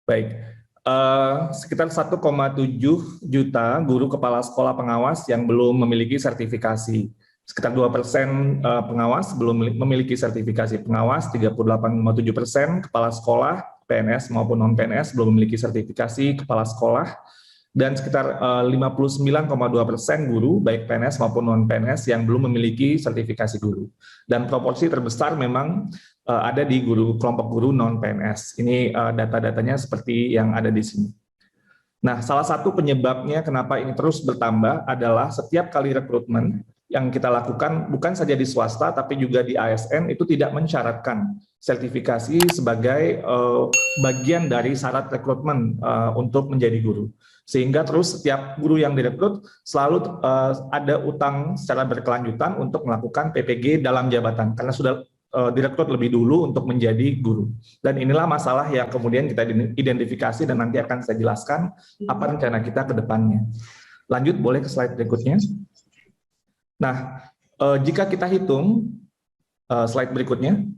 Baik, sekitar 1,7 juta guru kepala sekolah pengawas yang belum memiliki sertifikasi. Sekitar 2% pengawas belum memiliki sertifikasi pengawas, 38,7% kepala sekolah PNS maupun non-PNS belum memiliki sertifikasi kepala sekolah, dan sekitar 59,2% guru baik PNS maupun non-PNS yang belum memiliki sertifikasi guru. Dan proporsi terbesar memang ada di kelompok guru non-PNS. Ini data-datanya seperti yang ada di sini. Nah, salah satu penyebabnya kenapa ini terus bertambah adalah setiap kali rekrutmen yang kita lakukan bukan saja di swasta tapi juga di ASN itu tidak mensyaratkan sertifikasi sebagai bagian dari syarat rekrutmen untuk menjadi guru. Sehingga terus setiap guru yang direkrut selalu ada utang secara berkelanjutan untuk melakukan PPG dalam jabatan karena sudah direkrut lebih dulu untuk menjadi guru. Dan inilah masalah yang kemudian kita identifikasi dan nanti akan saya jelaskan apa rencana kita ke depannya. Lanjut, boleh ke slide berikutnya. Nah, jika kita hitung, slide berikutnya.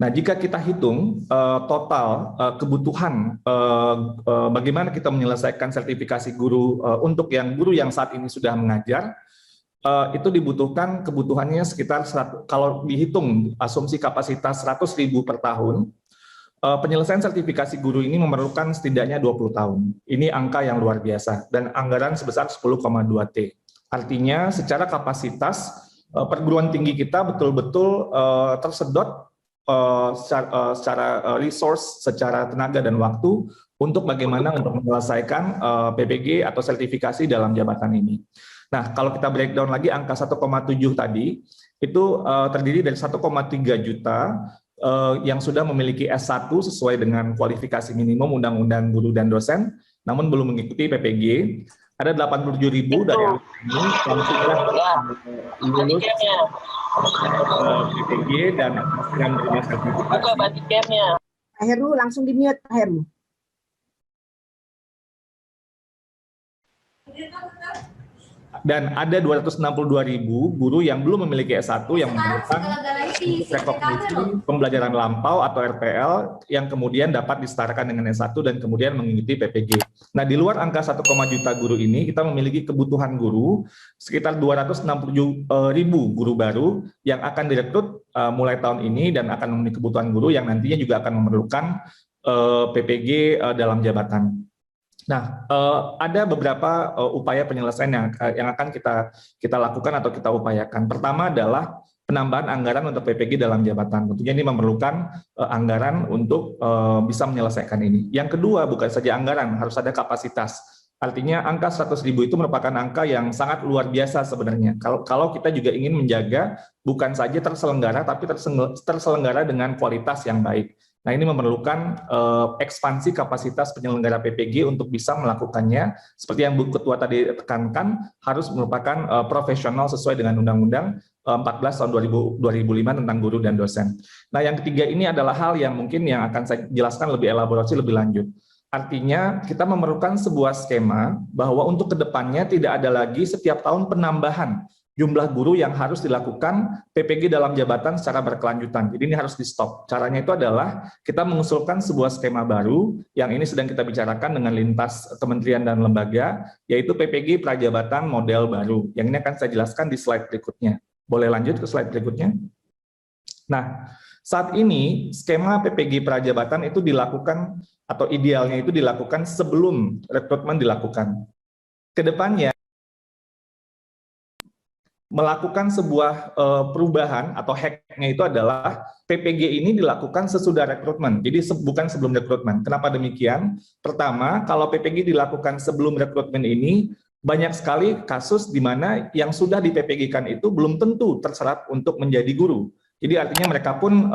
Nah, jika kita hitung total kebutuhan bagaimana kita menyelesaikan sertifikasi guru untuk guru yang saat ini sudah mengajar, itu dibutuhkan kebutuhannya sekitar kalau dihitung asumsi kapasitas 100.000 per tahun, penyelesaian sertifikasi guru ini memerlukan setidaknya 20 tahun. Ini angka yang luar biasa dan anggaran sebesar 10,2 T. Artinya secara kapasitas perguruan tinggi kita betul-betul tersedot secara resource, secara tenaga dan waktu untuk bagaimana untuk menyelesaikan PPG atau sertifikasi dalam jabatan ini. Nah, kalau kita breakdown lagi angka 1,7 tadi, itu terdiri dari 1,3 juta yang sudah memiliki S1 sesuai dengan kualifikasi minimum Undang-Undang Guru dan Dosen, namun belum mengikuti PPG. Ada 87.000 dari ini yang sudah lulus PPG dan menerima sertifikasi. Buka batiknya. Pak Heru langsung di-mute, Pak Heru. Dan ada 262.000 guru yang belum memiliki S1 yang memerlukan rekognisi pembelajaran lampau atau RPL yang kemudian dapat disetarakan dengan S1 dan kemudian mengikuti PPG. Nah, di luar angka 1, juta guru ini, kita memiliki kebutuhan guru sekitar 267.000 guru baru yang akan direkrut mulai tahun ini dan akan memiliki kebutuhan guru yang nantinya juga akan memerlukan PPG dalam jabatan. Nah, ada beberapa upaya penyelesaian yang akan kita lakukan atau kita upayakan. Pertama adalah penambahan anggaran untuk PPG dalam jabatan. Tentunya ini memerlukan anggaran untuk bisa menyelesaikan ini. Yang kedua, bukan saja anggaran, harus ada kapasitas. Artinya angka 100.000 itu merupakan angka yang sangat luar biasa sebenarnya. Kalau kita juga ingin menjaga bukan saja terselenggara, tapi terselenggara dengan kualitas yang baik. Nah, ini memerlukan ekspansi kapasitas penyelenggara PPG untuk bisa melakukannya. Seperti yang Bu Ketua tadi tekankan, harus merupakan profesional sesuai dengan Undang-Undang 14 tahun 2005 tentang guru dan dosen. Nah, yang ketiga ini adalah hal yang mungkin yang akan saya jelaskan lebih elaborasi lebih lanjut. Artinya, kita memerlukan sebuah skema bahwa untuk kedepannya tidak ada lagi setiap tahun penambahan jumlah guru yang harus dilakukan PPG dalam jabatan secara berkelanjutan. Jadi ini harus di-stop. Caranya itu adalah kita mengusulkan sebuah skema baru, yang ini sedang kita bicarakan dengan lintas kementerian dan lembaga, yaitu PPG prajabatan model baru. Yang ini akan saya jelaskan di slide berikutnya. Boleh lanjut ke slide berikutnya? Nah, saat ini skema PPG prajabatan itu dilakukan, atau idealnya itu dilakukan sebelum rekrutmen dilakukan. Kedepannya, melakukan sebuah perubahan atau hacknya itu adalah PPG ini dilakukan sesudah rekrutmen, jadi bukan sebelum rekrutmen. Kenapa demikian? Pertama, kalau PPG dilakukan sebelum rekrutmen ini, banyak sekali kasus di mana yang sudah di PPG-kan itu belum tentu terserap untuk menjadi guru. Jadi artinya mereka pun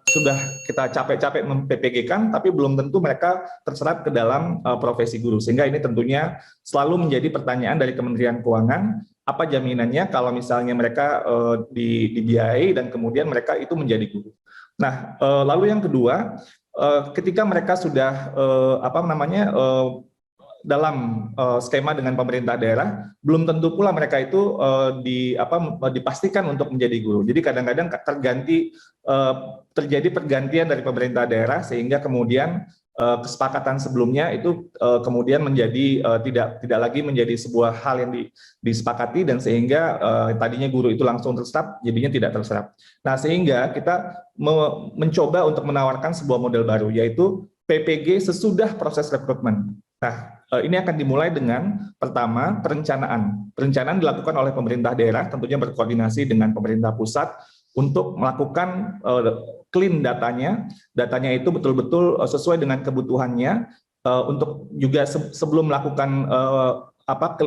sudah kita capek-capek mem-PPG-kan, tapi belum tentu mereka terserap ke dalam profesi guru. Sehingga ini tentunya selalu menjadi pertanyaan dari Kementerian Keuangan, apa jaminannya kalau misalnya mereka dibiayai dan kemudian mereka itu menjadi guru. Nah, lalu yang kedua, ketika mereka sudah dalam skema dengan pemerintah daerah, belum tentu pula mereka itu dipastikan untuk menjadi guru. Jadi kadang-kadang terjadi pergantian dari pemerintah daerah sehingga kemudian kesepakatan sebelumnya itu kemudian menjadi tidak lagi menjadi sebuah hal yang disepakati, dan sehingga tadinya guru itu langsung terserap jadinya tidak terserap. Nah, sehingga kita mencoba untuk menawarkan sebuah model baru, yaitu PPG sesudah proses rekrutmen. Nah, ini akan dimulai dengan pertama perencanaan. Perencanaan dilakukan oleh pemerintah daerah, tentunya berkoordinasi dengan pemerintah pusat untuk melakukan clean datanya. Datanya itu betul-betul sesuai dengan kebutuhannya. Untuk juga sebelum melakukan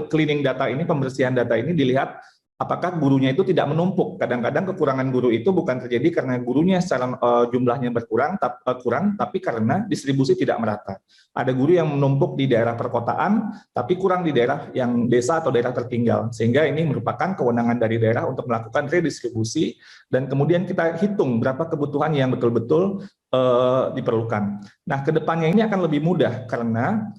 cleaning data ini, pembersihan data ini, dilihat apakah gurunya itu tidak menumpuk. Kadang-kadang kekurangan guru itu bukan terjadi karena gurunya secara jumlahnya kurang, tapi karena distribusi tidak merata. Ada guru yang menumpuk di daerah perkotaan, tapi kurang di daerah yang desa atau daerah tertinggal. Sehingga ini merupakan kewenangan dari daerah untuk melakukan redistribusi, dan kemudian kita hitung berapa kebutuhan yang betul-betul diperlukan. Nah, kedepannya ini akan lebih mudah karena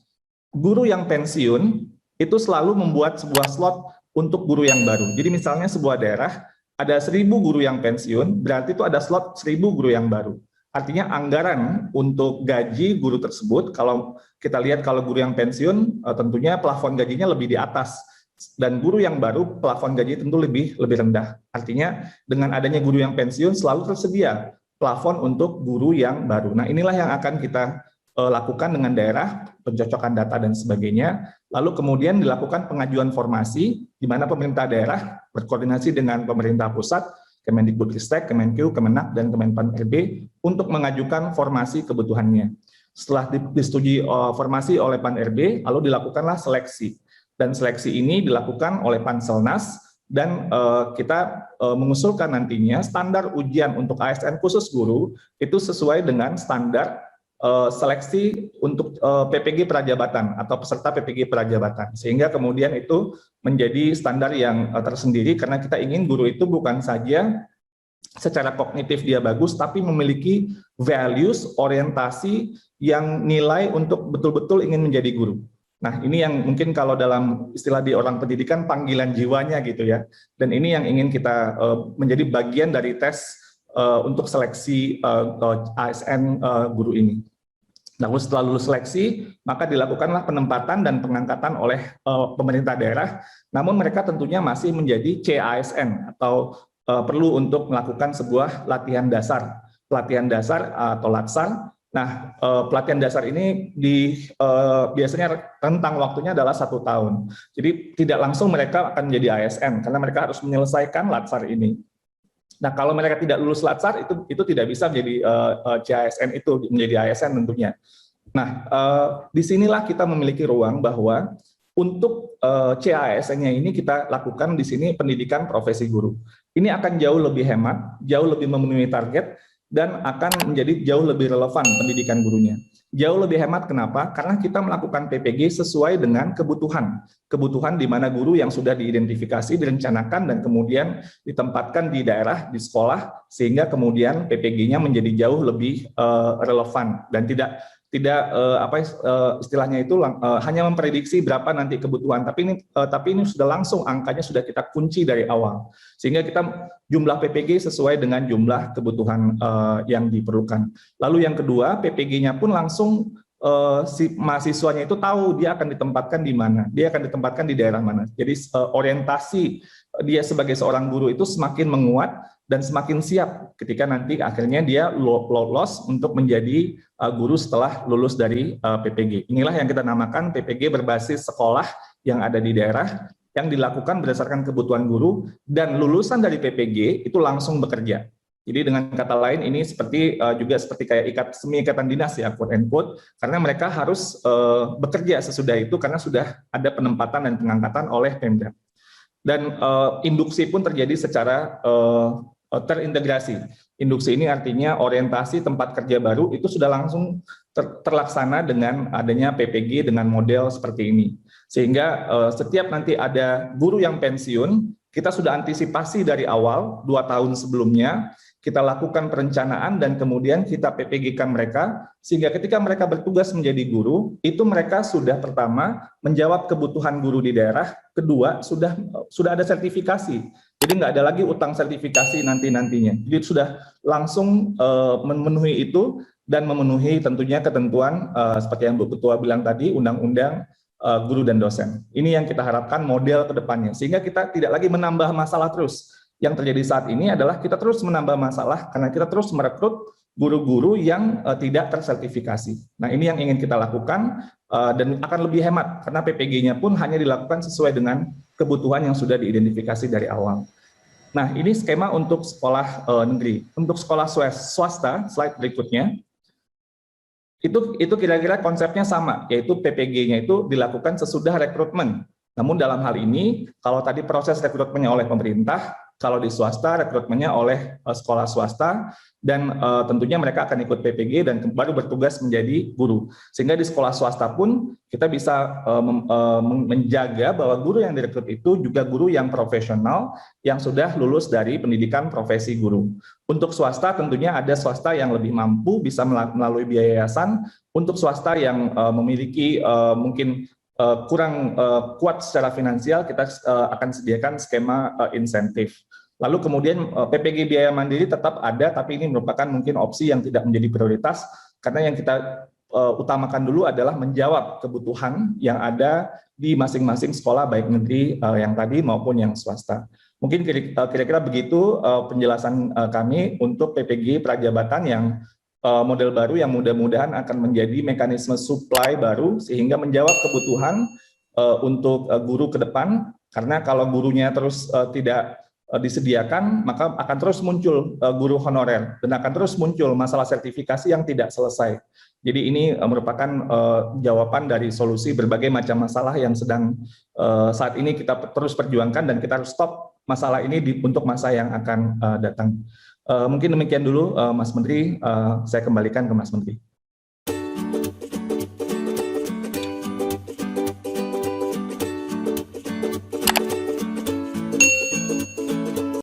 guru yang pensiun itu selalu membuat sebuah slot untuk guru yang baru. Jadi misalnya sebuah daerah ada 1.000 guru yang pensiun, berarti itu ada slot 1.000 guru yang baru. Artinya anggaran untuk gaji guru tersebut, kalau kita lihat kalau guru yang pensiun, tentunya plafon gajinya lebih di atas. Dan guru yang baru, plafon gaji tentu lebih rendah. Artinya dengan adanya guru yang pensiun, selalu tersedia plafon untuk guru yang baru. Nah, inilah yang akan kita lakukan dengan daerah, pencocokan data dan sebagainya. Lalu kemudian dilakukan pengajuan formasi, di mana pemerintah daerah berkoordinasi dengan pemerintah pusat, Kemendikbudristek, Kemenkeu, Kemenak, dan Kemenpan-RB untuk mengajukan formasi kebutuhannya. Setelah disetujui formasi oleh Pan-RB, lalu dilakukanlah seleksi. Dan seleksi ini dilakukan oleh Panselnas, dan kita mengusulkan nantinya standar ujian untuk ASN khusus guru itu sesuai dengan standar seleksi untuk PPG Prajabatan atau peserta PPG Prajabatan, sehingga kemudian itu menjadi standar yang tersendiri, karena kita ingin guru itu bukan saja secara kognitif dia bagus, tapi memiliki values, orientasi yang nilai untuk betul-betul ingin menjadi guru. Nah, ini yang mungkin kalau dalam istilah di orang pendidikan panggilan jiwanya gitu ya, dan ini yang ingin kita menjadi bagian dari tes untuk seleksi ASN guru ini. Lalu setelah lulus seleksi, maka dilakukanlah penempatan dan pengangkatan oleh pemerintah daerah, namun mereka tentunya masih menjadi CASN atau perlu untuk melakukan sebuah latihan dasar atau latsar. Nah, pelatihan dasar ini biasanya rentang waktunya adalah 1 tahun. Jadi tidak langsung mereka akan menjadi ASN, karena mereka harus menyelesaikan latsar ini. Nah, kalau mereka tidak lulus latsar, itu tidak bisa menjadi CASN, itu menjadi ASN tentunya. Nah, disinilah kita memiliki ruang bahwa untuk CASN-nya ini kita lakukan di sini pendidikan profesi guru. Ini akan jauh lebih hemat, jauh lebih memenuhi target, dan akan menjadi jauh lebih relevan pendidikan gurunya. Jauh lebih hemat, kenapa? Karena kita melakukan PPG sesuai dengan kebutuhan di mana guru yang sudah diidentifikasi, direncanakan, dan kemudian ditempatkan di daerah, di sekolah, sehingga kemudian PPG-nya menjadi jauh lebih relevan dan tidak istilahnya itu hanya memprediksi berapa nanti kebutuhan, tapi ini sudah langsung angkanya sudah kita kunci dari awal, sehingga kita jumlah PPG sesuai dengan jumlah kebutuhan yang diperlukan. Lalu yang kedua, PPG-nya pun langsung si mahasiswanya itu tahu dia akan ditempatkan di mana, dia akan ditempatkan di daerah mana. Jadi orientasi dia sebagai seorang guru itu semakin menguat dan semakin siap ketika nanti akhirnya dia lolos untuk menjadi guru setelah lulus dari PPG. Inilah yang kita namakan PPG berbasis sekolah yang ada di daerah, yang dilakukan berdasarkan kebutuhan guru, dan lulusan dari PPG itu langsung bekerja. Jadi dengan kata lain ini juga seperti kayak semi ikatan dinas ya, quote and quote, karena mereka harus bekerja sesudah itu karena sudah ada penempatan dan pengangkatan oleh Pemda. Dan induksi pun terjadi secara terintegrasi. Induksi ini artinya orientasi tempat kerja baru itu sudah langsung terlaksana dengan adanya PPG dengan model seperti ini. Sehingga setiap nanti ada guru yang pensiun, kita sudah antisipasi dari awal 2 tahun sebelumnya, kita lakukan perencanaan dan kemudian kita PPG-kan mereka, sehingga ketika mereka bertugas menjadi guru, itu mereka sudah pertama menjawab kebutuhan guru di daerah, kedua sudah ada sertifikasi. Jadi nggak ada lagi utang sertifikasi nantinya. Jadi sudah langsung memenuhi itu, dan memenuhi tentunya ketentuan seperti yang Bu Ketua bilang tadi, Undang-Undang Guru dan Dosen. Ini yang kita harapkan model ke depannya, sehingga kita tidak lagi menambah masalah terus. Yang terjadi saat ini adalah kita terus menambah masalah karena kita terus merekrut guru-guru yang tidak tersertifikasi. Nah, ini yang ingin kita lakukan dan akan lebih hemat karena PPG-nya pun hanya dilakukan sesuai dengan kebutuhan yang sudah diidentifikasi dari awal. Nah, ini skema untuk sekolah negeri. Untuk sekolah swasta, slide berikutnya, itu kira-kira konsepnya sama, yaitu PPG-nya itu dilakukan sesudah rekrutmen. Namun dalam hal ini, kalau tadi proses rekrutmennya oleh pemerintah, kalau di swasta rekrutmennya oleh sekolah swasta, dan tentunya mereka akan ikut PPG dan baru bertugas menjadi guru. Sehingga di sekolah swasta pun kita bisa menjaga bahwa guru yang direkrut itu juga guru yang profesional, yang sudah lulus dari pendidikan profesi guru. Untuk swasta tentunya ada swasta yang lebih mampu bisa melalui biaya yayasan. Untuk swasta yang memiliki mungkin kurang kuat secara finansial, kita akan sediakan skema insentif. Lalu kemudian PPG biaya mandiri tetap ada, tapi ini merupakan mungkin opsi yang tidak menjadi prioritas, karena yang kita utamakan dulu adalah menjawab kebutuhan yang ada di masing-masing sekolah, baik negeri yang tadi maupun yang swasta. Mungkin kira-kira begitu penjelasan kami untuk PPG prajabatan yang model baru yang mudah-mudahan akan menjadi mekanisme supply baru sehingga menjawab kebutuhan untuk guru ke depan, karena kalau gurunya terus tidak disediakan maka akan terus muncul guru honorer dan akan terus muncul masalah sertifikasi yang tidak selesai. Jadi ini merupakan jawaban dari solusi berbagai macam masalah yang sedang saat ini kita terus perjuangkan, dan kita harus stop masalah ini untuk masa yang akan datang. Mungkin demikian dulu, Mas Menteri. Saya kembalikan ke Mas Menteri.